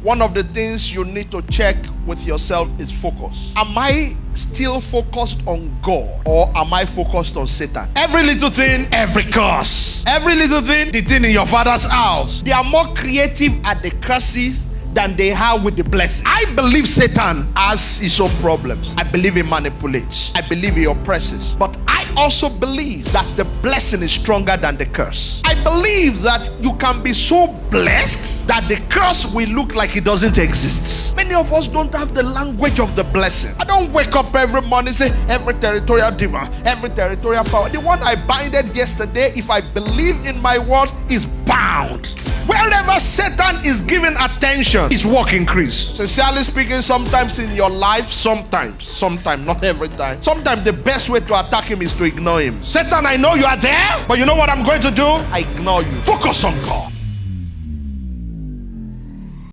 one of the things you need to check with yourself is focus. Am I still focused on God, or am I focused on Satan? Every little thing, every curse. Every little thing, the thing in your father's house. They are more creative at the curses than they have with the blessing. I believe Satan has his own problems. I believe he manipulates. I believe he oppresses. But I also believe that the blessing is stronger than the curse. I believe that you can be so blessed that the curse will look like it doesn't exist. Many of us don't have the language of the blessing. I don't wake up every morning and say, every territorial demon, every territorial power. The one I binded yesterday, if I believe in my word, is bound. Wherever Satan is given attention, his work increase. Sincerely speaking, sometimes in your life, sometimes, not every time. Sometimes the best way to attack him is to ignore him. Satan, I know you are there, but you know what I'm going to do? I ignore you. Focus on God.